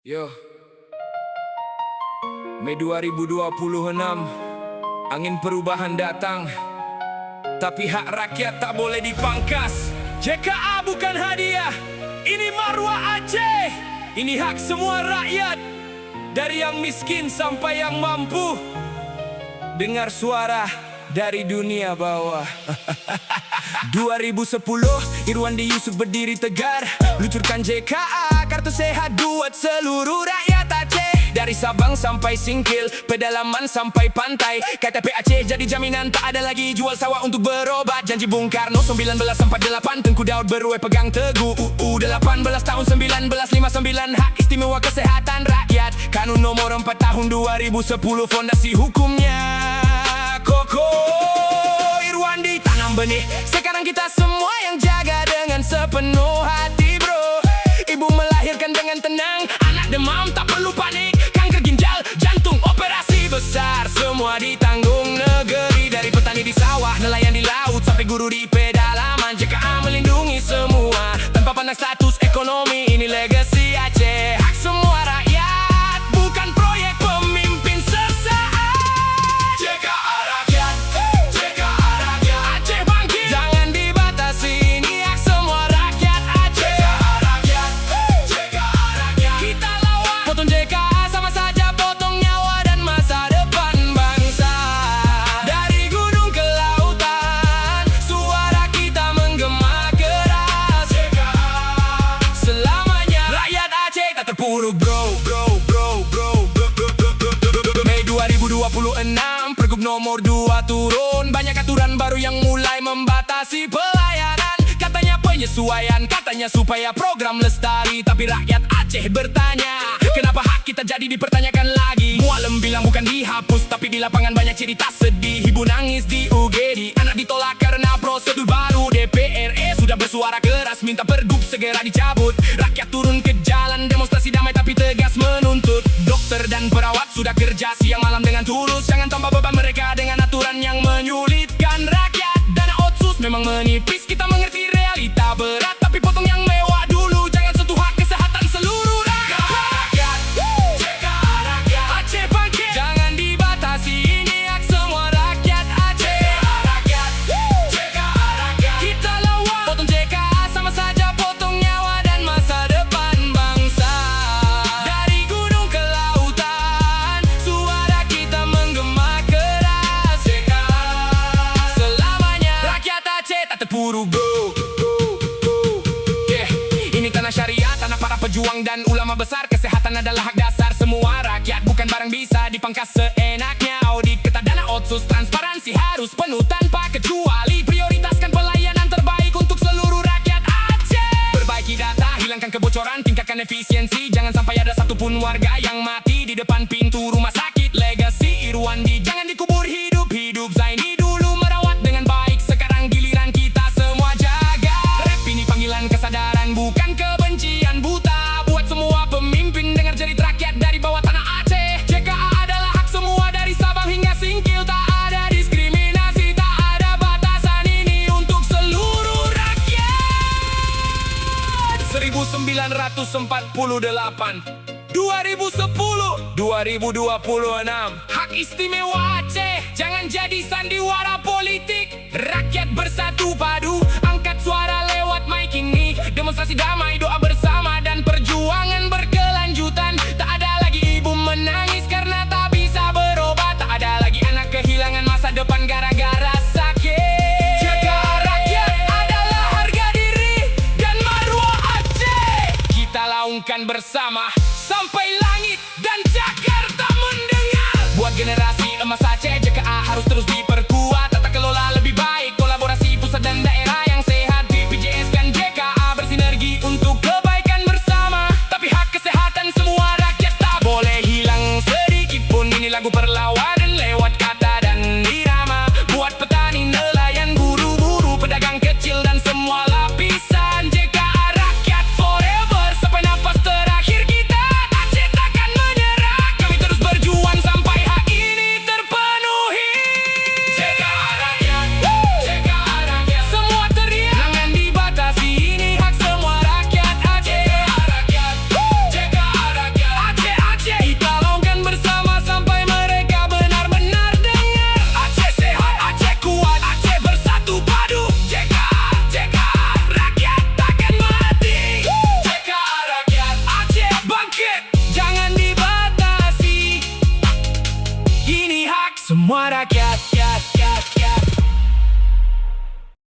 Yo, Mei 2026, angin perubahan datang, tapi hak rakyat tak boleh dipangkas. JKA bukan hadiah, ini marwah Aceh. Ini hak semua rakyat, dari yang miskin sampai yang mampu. Dengar suara dari dunia bawah. 2010, Irwandi Yusuf berdiri tegar, luncurkan JKA, kartu sehat buat seluruh rakyat Aceh. Dari Sabang sampai Singkil, pedalaman sampai pantai, KTP Aceh jadi jaminan, tak ada lagi jual sawah untuk berobat. Janji Bung Karno 1948, Tengku Daud Berue pegang teguh. UU 18 tahun 1959, hak istimewa kesehatan rakyat. Kanun nomor 4 tahun 2010, fondasi hukumnya kokoh. Irwandi tanam benih, sekarang kita semua yang jaga dengan sepenuh hati bro. Ibu melahirkan dengan tenang, anak demam tak perlu panik. Kanker ginjal, jantung, operasi besar, semua ditanggung negeri. Dari petani di sawah, nelayan di laut, sampai guru di pedalaman, JKA melindungi semua tanpa pandang status ekonomi. Ini legasi Aceh, hak semua rakyat, bukan proyek pemimpin sesaat. JKA rakyat, JKA rakyat, Aceh bangkit, jangan dibatasi, ini hak semua rakyat Aceh. JKA rakyat, JKA rakyat, kita lawan. Potong JKA sama saja potong nyawa dan masa depan bangsa. Dari gunung ke lautan, suara kita menggema keras. JKA selamanya, rakyat Aceh tak terpuruk bro. Mei 2026, Pergub nomor 2 turun, banyak aturan baru yang mulai membatasi pelayanan. Katanya penyesuaian, katanya supaya program lestari, tapi rakyat Aceh bertanya, kenapa hak kita jadi dipertanyakan lagi? Mualem bilang bukan dihapus, tapi di lapangan banyak cerita sedih. Ibu nangis di UGD, anak ditolak karena prosedur baru. DPRE sudah bersuara keras, minta Pergub segera dicabut. Rakyat turun ke jalan, demonstrasi damai tapi tegas menuntut. Dokter dan perawat sudah kerja siang malam dengan tulus, jangan tambah beban mereka dengan aturan yang menyulitkan rakyat. Dana otsus memang menipis, kita mengerti realita berat, tapi potong yang mewah dulu, jangan sentuh hak kesehatan seluruh rakyat. JKA rakyat, Aceh bangkit, jangan dibatasi, ini hak semua rakyat Aceh. JKA rakyat, JKA rakyat, kita lawan. Potong JKA sama saja potong nyawa dan masa depan bangsa. Dari gunung ke lautan, suara kita menggema keras. JKA selamanya, rakyat Aceh tak terpuruk bro. Ini tanah syariat, tanah para pejuang dan ulama besar. Kesehatan adalah hak dasar semua rakyat, bukan barang bisa dipangkas seenaknya. Audit ketat, dana otsus, transparansi harus penuh tanpa kecuali. Prioritaskan pelayanan terbaik untuk seluruh rakyat Aceh. Perbaiki data, hilangkan kebocoran, tingkatkan efisiensi. Jangan sampai ada satupun warga yang mati di depan pintu rumah sakit. Legasi Irwandi jangan dikubur hidup-hidup. Zaini dulu merawat dengan baik, sekarang giliran kita semua jaga. Rap ini panggilan kesadaran, bukan kebencian buta. Buat semua pemimpin dengar jerit rakyat dari bawah tanah Aceh. JKA adalah hak semua dari Sabang hingga Singkil. Tak ada diskriminasi, tak ada batasan, ini untuk seluruh rakyat. 1948, 2010, 2026, hak istimewa Aceh jangan jadi sandiwara politik. Rakyat bersatu padu, angkat suara lewat mic ini. Demonstrasi damai, doa bersama dan perjuangan berkelanjutan. Tak ada lagi ibu menangis karena tak bisa berobat. Tak ada lagi anak kehilangan masa depan gara-gara sakit. JKA rakyat adalah harga diri dan marwah Aceh. Kita laungkan bersama sampai langit dan Jakarta mendengar. Buat generasi emas Aceh, JKA harus terus diperkuat. Tata kelola lebih baik, kolaborasi pusat dan daerah yang sehat. BPJS dan JKA bersinergi untuk kebaikan bersama. Tapi hak kesehatan semua rakyat tak boleh hilang sedikit pun. Ini lagu perlawanan lewat kata dan irama. Buat petani, nelayan, buru-buru, pedagang kecil dan semua lapisan. JKA rakyat forever, sampai nafas terakhir kita. Aceh takkan menyerah, kami terus berjuang sampai hak ini terpenuhi. Semua rakyat